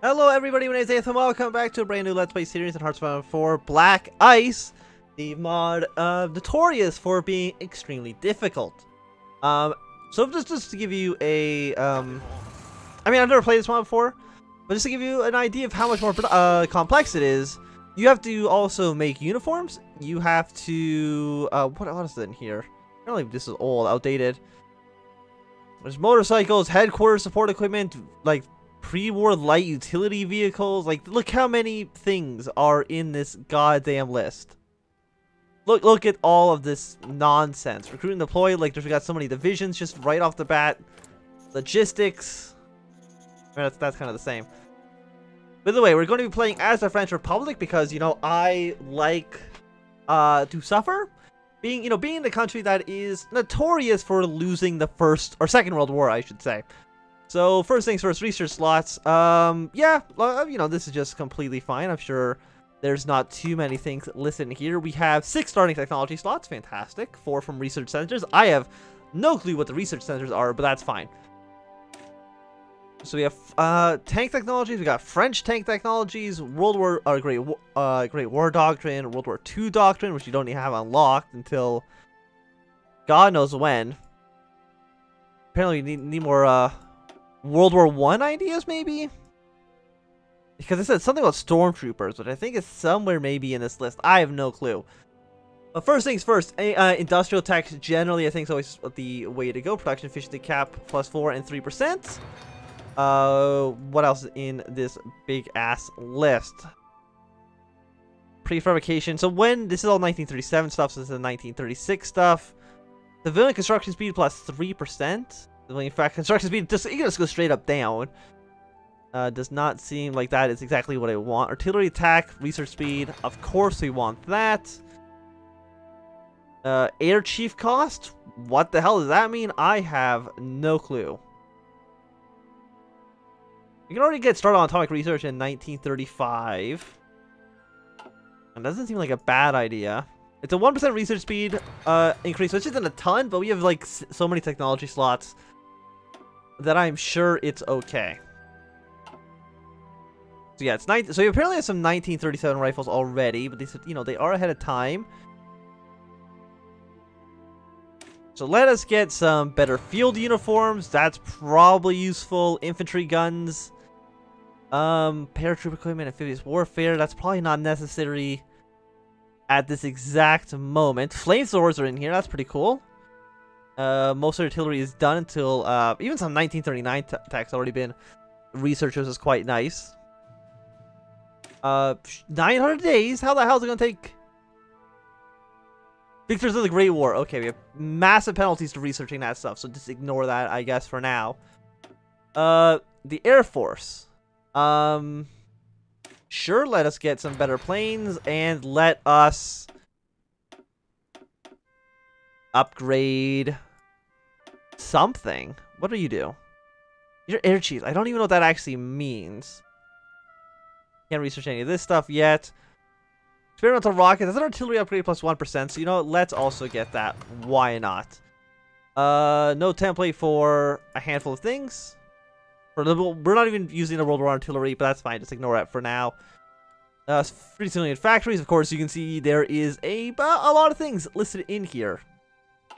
Hello everybody, my name is Ethan. Welcome back to a brand new Let's Play series in Hearts of Iron 4 Black Ice, the mod notorious for being extremely difficult. So just to give you a I mean, I've never played this mod before, but just to give you an idea of how much more complex it is, you have to also make uniforms. You have to what is it in here? Apparently this is old, outdated. There's motorcycles, headquarters support equipment, like pre-war light utility vehicles. Like, look how many things are in this goddamn list. Look at all of this nonsense. Recruit and deploy, like, we got so many divisions just right off the bat. Logistics. That's kind of the same. By the way, we're going to be playing as the French Republic because, you know, I like to suffer. Being in the country that is notorious for losing the First or Second World War, I should say. So first things first, research slots. Yeah, you know, this is just completely fine. I'm sure there's not too many things listed in here. We have 6 starting technology slots, fantastic. 4 from research centers. I have no clue what the research centers are, but that's fine. So we have tank technologies. We got French tank technologies, Great War Doctrine, World War II Doctrine, which you don't even have unlocked until God knows when. Apparently, we need more World War I ideas, maybe? Because it said something about stormtroopers, which I think is somewhere maybe in this list. I have no clue. But first things first, industrial tech generally I think is always the way to go. Production efficiency cap +4 and 3%. What else is in this big ass list? Prefabrication. So when this is all 1937 stuff, so this is the 1936 stuff. Civilian construction speed +3%. In fact, construction speed just go straight up down. Does not seem like that is exactly what I want. Artillery attack, research speed. Of course we want that. Air chief cost. What the hell does that mean? I have no clue. You can already get started on atomic research in 1935. And doesn't seem like a bad idea. It's a 1% research speed increase, which isn't a ton, but we have like so many technology slots that I'm sure it's okay. So yeah, so you apparently have some 1937 rifles already, but they said, you know, they are ahead of time. So let us get some better field uniforms. That's probably useful. Infantry guns, paratroop equipment, amphibious warfare. That's probably not necessary at this exact moment. Flamethrowers are in here. That's pretty cool. Most artillery is done until even some 1939 tech's already been researched, which is quite nice. 900 days. How the hell is it gonna take? Victors of the Great War. Okay, we have massive penalties to researching that stuff, so just ignore that, I guess, for now. The Air Force. Sure, let us get some better planes, and let us upgrade something. What do you do? You're air chief. I don't even know what that actually means. Can't research any of this stuff yet. Experimental rocket. That's an artillery upgrade +1%. So, you know, let's also get that. Why not? No template for a handful of things. We're not even using the World War artillery, but that's fine. Just ignore it for now. Free civilian factories. Of course, you can see there is a lot of things listed in here.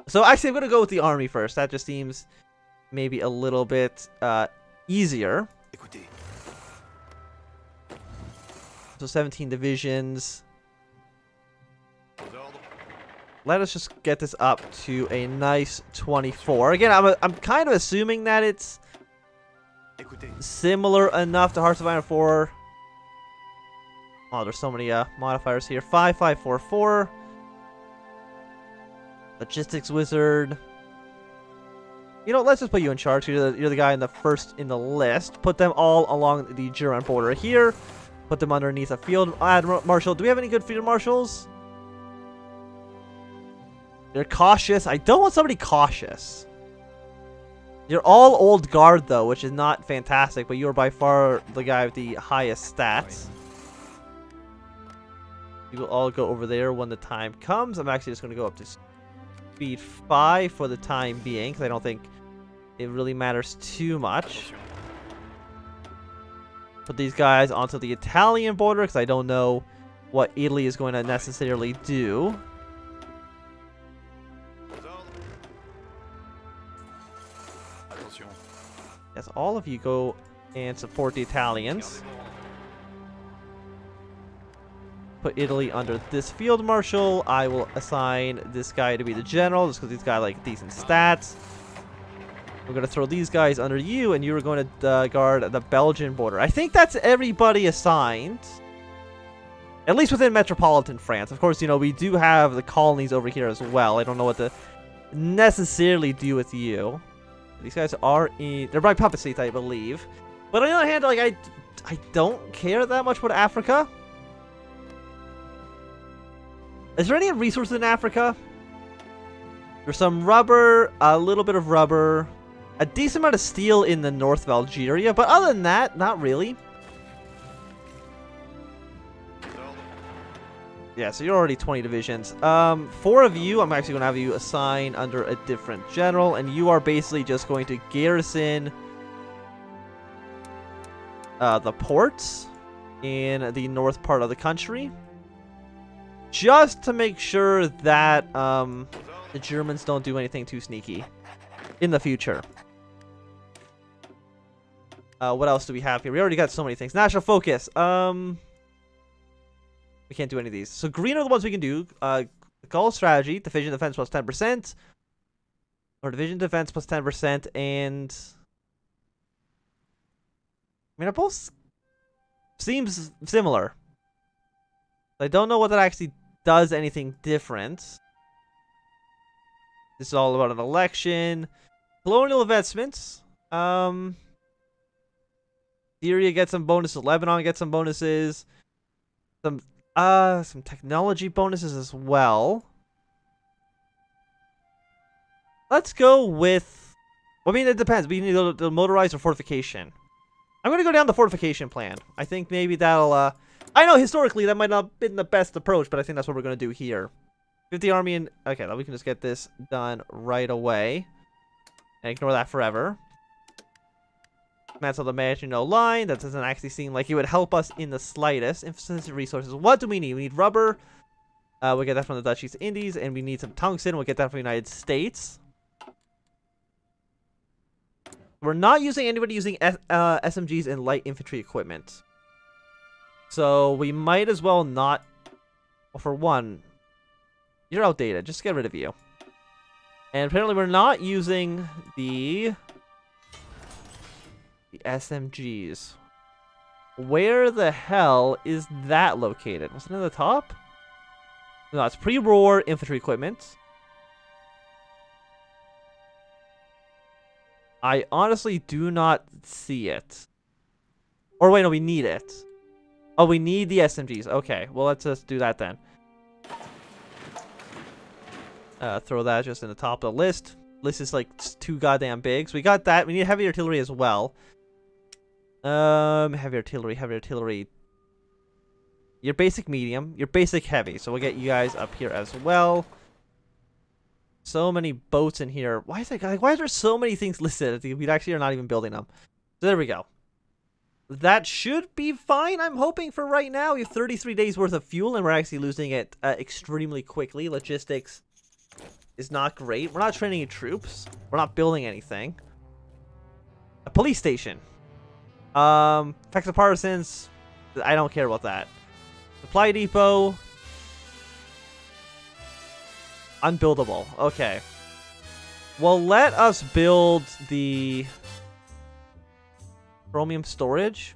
So actually, I'm going to go with the army first. That just seems maybe a little bit easier. So 17 divisions. Let us just get this up to a nice 24. Again, I'm kind of assuming that it's similar enough to Hearts of Iron 4. Oh, there's so many modifiers here. 5544. Logistics wizard. You know, let's just put you in charge. You're the guy in the list. Put them all along the German border here. Put them underneath a field marshal. Do we have any good field marshals? They're cautious. I don't want somebody cautious. You're all old guard though, which is not fantastic, but you're by far the guy with the highest stats. You will all go over there when the time comes. I'm actually just going to go up to speed 5 for the time being, because I don't think it really matters too much. Put these guys onto the Italian border because I don't know what Italy is going to necessarily do. Yes, all of you go and support the Italians. Put Italy under this field marshal. I will assign this guy to be the general just because he's got like decent stats. We're going to throw these guys under you, and you are going to guard the Belgian border. I think that's everybody assigned. At least within metropolitan France. Of course, you know, we do have the colonies over here as well. I don't know what to necessarily do with you. These guys are in... They're by puppet states, I believe. But on the other hand, like, I don't care that much about Africa. Is there any resources in Africa? There's some rubber, a little bit of rubber, a decent amount of steel in the north of Algeria, but other than that, not really. Yeah, so you're already 20 divisions. 4 of you, I'm actually going to have you assign under a different general, and you are basically just going to garrison the ports in the north part of the country. Just to make sure that the Germans don't do anything too sneaky in the future. What else do we have here? We already got so many things. National focus. We can't do any of these. So green are the ones we can do. Goal strategy, division defense plus 10%. Or division defense plus 10%. And I mean, it both seems similar. I don't know what that actually does anything different. This is all about an election. Colonial investments. Syria gets some bonuses. Lebanon gets some bonuses. Some technology bonuses as well. Let's go with... I mean, it depends. We need the motorized or fortification. I'm going to go down the fortification plan. I think maybe that'll... I know historically that might not have been the best approach, but I think that's what we're going to do here. 50 army and... Okay, then we can just get this done right away. And ignore that forever. Cancel the Maginot Line. That doesn't actually seem like it would help us in the slightest. Emphasis resources. What do we need? We need rubber. We'll get that from the Dutch East Indies. And we need some tungsten. We'll get that from the United States. We're not using anybody using SMGs and light infantry equipment. So we might as well not... Well, for one, you're outdated. Just get rid of you. And apparently we're not using the SMGs. Where the hell is that located? Was it in the top? No, it's pre-war infantry equipment. I honestly do not see it. Or wait, no, we need it. Oh, we need the SMGs. Okay, well, let's just do that then. Throw that just in the top of the list. List is like too goddamn big. So we got that. We need heavy artillery as well. Heavy artillery. Your basic medium. Your basic heavy. So we'll get you guys up here as well. So many boats in here. Why is there so many things listed? We actually are not even building them. So there we go. That should be fine, I'm hoping, for right now. We have 33 days worth of fuel, and we're actually losing it extremely quickly. Logistics is not great. We're not training troops. We're not building anything. A police station. Effective partisans. I don't care about that. Supply depot. Unbuildable. Okay. Well, let us build the... chromium storage.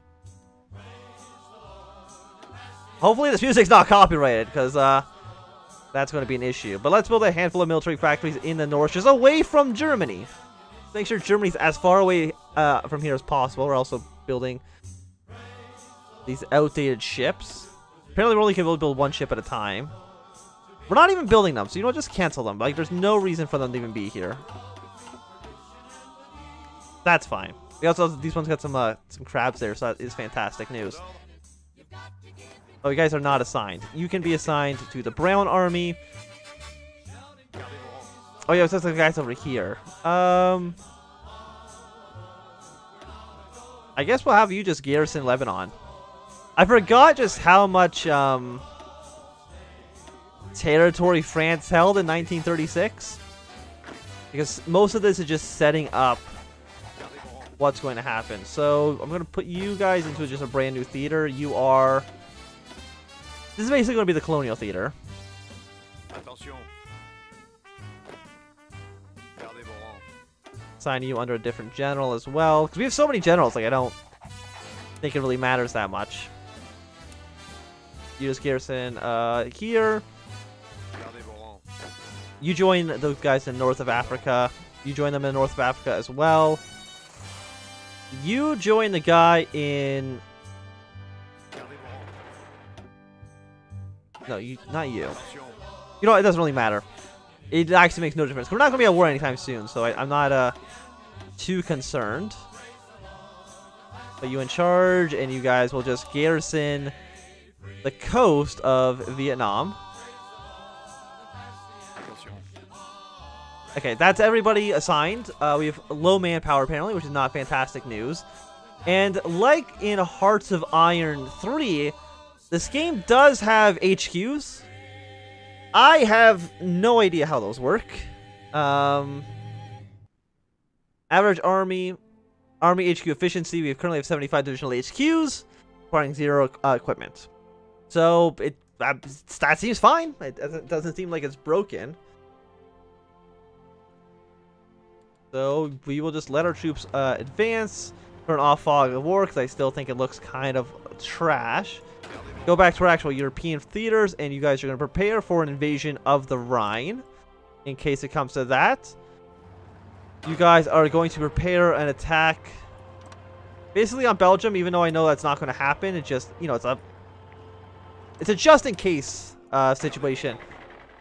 Hopefully this music's not copyrighted, because that's going to be an issue. But let's build a handful of military factories in the north, just away from Germany. Make sure Germany's as far away from here as possible. We're also building these outdated ships. Apparently we're only able to build one ship at a time. We're not even building them, so you know, just cancel them. Like, there's no reason for them to even be here. That's fine. We also, these ones got some crabs there, so that is fantastic news. Oh, you guys are not assigned. You can be assigned to the Brown Army. Oh yeah, it's just the guys over here. I I guess we'll have you just garrison Lebanon. I forgot just how much territory France held in 1936. Because most of this is just setting up what's going to happen. So I'm going to put you guys into just a brand new theater. You are... This is basically going to be the colonial theater. Assign you under a different general as well. Because we have so many generals, like I don't think it really matters that much. You just garrison here. You join those guys in north of Africa. You join them in north of Africa as well. You join the guy in... No, not you. You know, it doesn't really matter. It actually makes no difference. We're not going to be at war anytime soon, so I'm not too concerned. But you in charge, and you guys will just garrison the coast of Vietnam. Okay, that's everybody assigned. We have low manpower apparently, which is not fantastic news. And like in Hearts of Iron 3, this game does have HQs. I have no idea how those work. Average army HQ efficiency. We currently have 75 divisional HQs, requiring 0 equipment. So that seems fine. It doesn't seem like it's broken. So we will just let our troops advance, turn off fog of war, because I still think it looks kind of trash. Go back to our actual European theaters, and you guys are going to prepare for an invasion of the Rhine, in case it comes to that. You guys are going to prepare an attack, basically on Belgium, even though I know that's not going to happen. It's just, you know, it's a just in case situation.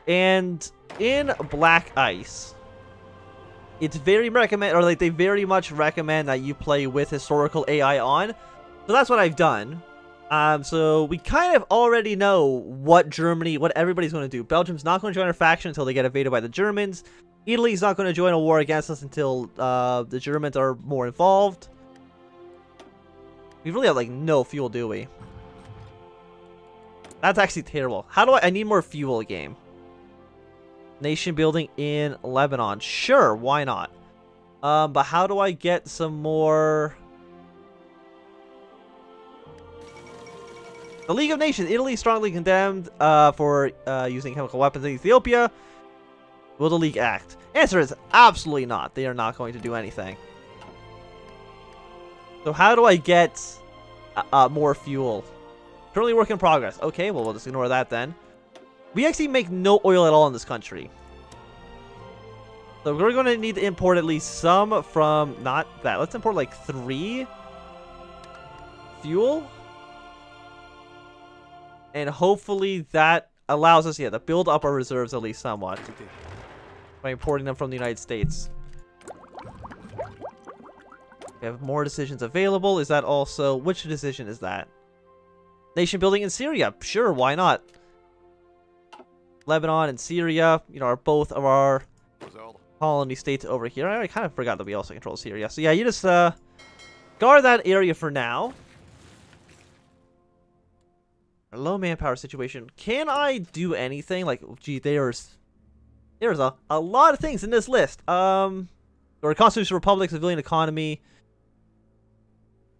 And in BlackICE, it's very they very much recommend that you play with historical AI on. So that's what I've done. So we kind of already know what everybody's going to do. Belgium's not going to join our faction until they get invaded by the Germans. Italy's not going to join a war against us until the Germans are more involved. We really have like no fuel, do we? That's actually terrible. How do I need more fuel game? Nation building in Lebanon. Sure, why not? But how do I get some more? The League of Nations. Italy strongly condemned for using chemical weapons in Ethiopia. Will the League act? Answer is absolutely not. They are not going to do anything. So how do I get more fuel? Currently work in progress. Okay, well, we'll just ignore that then. We actually make no oil at all in this country. So we're going to need to import at least some from... Not that. Let's import like 3 fuel. And hopefully that allows us, yeah, to build up our reserves at least somewhat. By importing them from the United States. We have more decisions available. Is that also... Which decision is that? Nation building in Syria. Sure, why not? Lebanon and Syria, you know, are both of our colony states over here. I kind of forgot that we also control Syria. So yeah, you just guard that area for now. A low manpower situation. Can I do anything? Like, gee, there's a lot of things in this list. Or Constitutional Republic, civilian economy,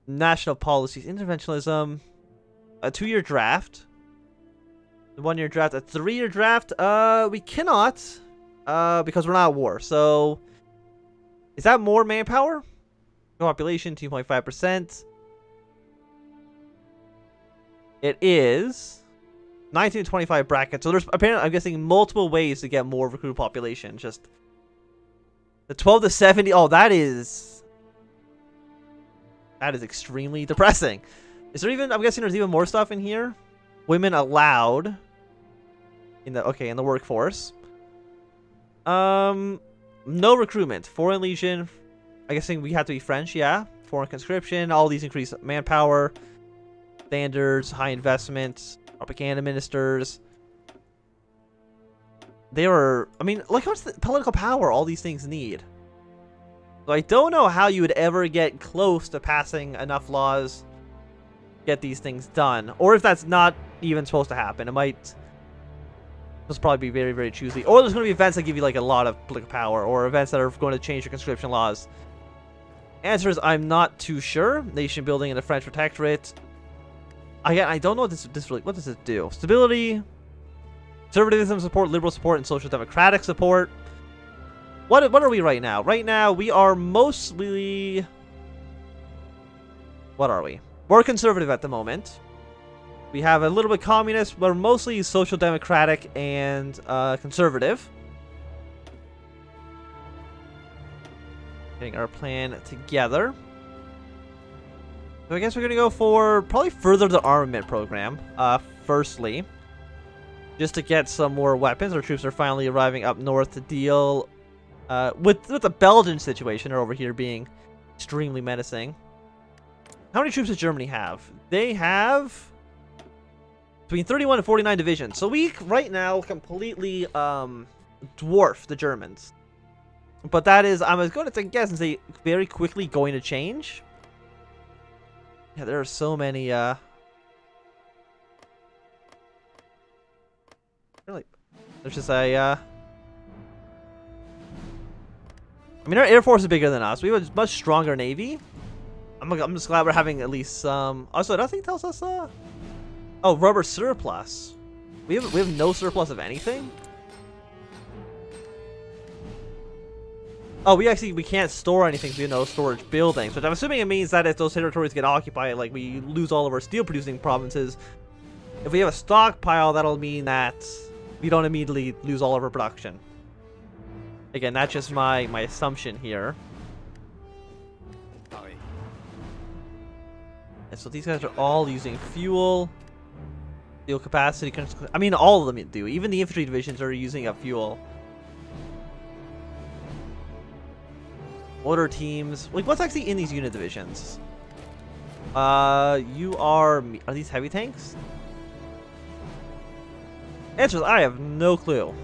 national policies, interventionism, a 2-year draft, a 1-year draft, a 3-year draft. We cannot, because we're not at war. So, is that more manpower? Population 2.5%. It is 19 to 25 brackets. So there's apparently, I'm guessing, multiple ways to get more recruit population. Just the 12 to 70. Oh, that is extremely depressing. Is there even? I'm guessing there's even more stuff in here. Women allowed in the workforce. No recruitment. Foreign legion. I'm guessing we have to be French. Yeah. Foreign conscription. All these increase manpower. Standards. High investments. Propaganda ministers. They were. I mean, look how much political power all these things need. So I don't know how you would ever get close to passing enough laws to get these things done. Or if that's not even supposed to happen. It might just probably be very, very choosy. Or there's going to be events that give you like a lot of political power. Or events that are going to change your conscription laws. Answer is I'm not too sure. Nation building in the French protectorate. Again, I don't know what this really... What does it do? Stability, conservatism support, liberal support, and social democratic support. What are we right now? Right now, we are mostly... What are we? We're conservative at the moment. We have a little bit communist. We're mostly social democratic and conservative. Getting our plan together. So I guess we're going to go for probably further the armament program, firstly. Just to get some more weapons. Our troops are finally arriving up north to deal with the Belgian situation over here being extremely menacing. How many troops does Germany have? They have between 31 and 49 divisions. So we, right now, completely dwarf the Germans. But that is, I'm going to guess and say, very quickly going to change. Yeah, there are so many, really, there's just a, I mean, our Air Force is bigger than us. We have a much stronger Navy. I'm just glad we're having at least some, also, nothing tells us, oh, rubber surplus. We have no surplus of anything? Oh, we can't store anything because we have no storage buildings, which I'm assuming it means that if those territories get occupied, like we lose all of our steel producing provinces. If we have a stockpile, that'll mean that we don't immediately lose all of our production. Again, that's just my assumption here. And so these guys are all using fuel. Fuel capacity. I mean, all of them do. Even the infantry divisions are using up fuel. Order teams. Like, what's actually in these unit divisions? Are these heavy tanks? Answer is I have no clue.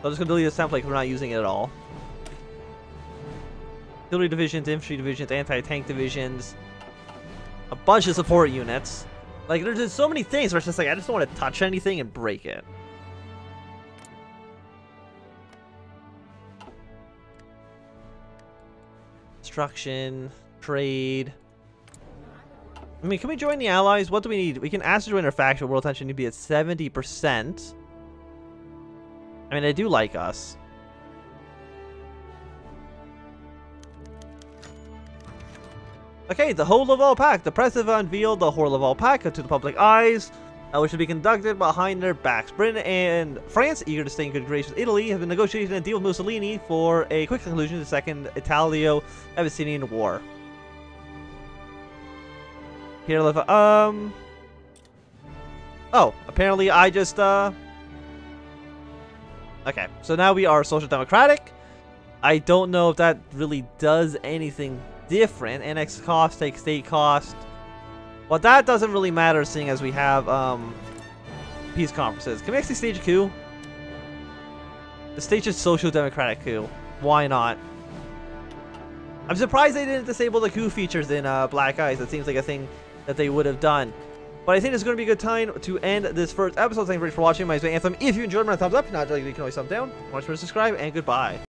So I'm just gonna delete this template because we're not using it at all. Artillery divisions, infantry divisions, anti-tank divisions. A bunch of support units. Like, there's just so many things where it's just like, I just don't want to touch anything and break it. Construction, trade. I mean, can we join the Allies? What do we need? We can ask to join our faction. World tension need to be at 70%. I mean, they do like us. Okay, the whole Laval Pact. The president unveiled the whole Laval Pact to the public eyes, which should be conducted behind their backs. Britain and France, eager to stay in good graces with Italy, have been negotiating a deal with Mussolini for a quick conclusion to the Second Italo-Abyssinian War. Here, oh, apparently I just, okay, so now we are social democratic. I don't know if that really does anything different. Annex cost, take state cost. Well, that doesn't really matter seeing as we have, peace conferences. Can we actually stage a coup? The stage is social democratic coup. Why not? I'm surprised they didn't disable the coup features in, BlackICE. That seems like a thing that they would have done. But I think it's going to be a good time to end this first episode. Thank you very much for watching. My name is Anthem. If you enjoyed, my thumbs up. If not, you can always thumbs down. Watch, subscribe, and goodbye.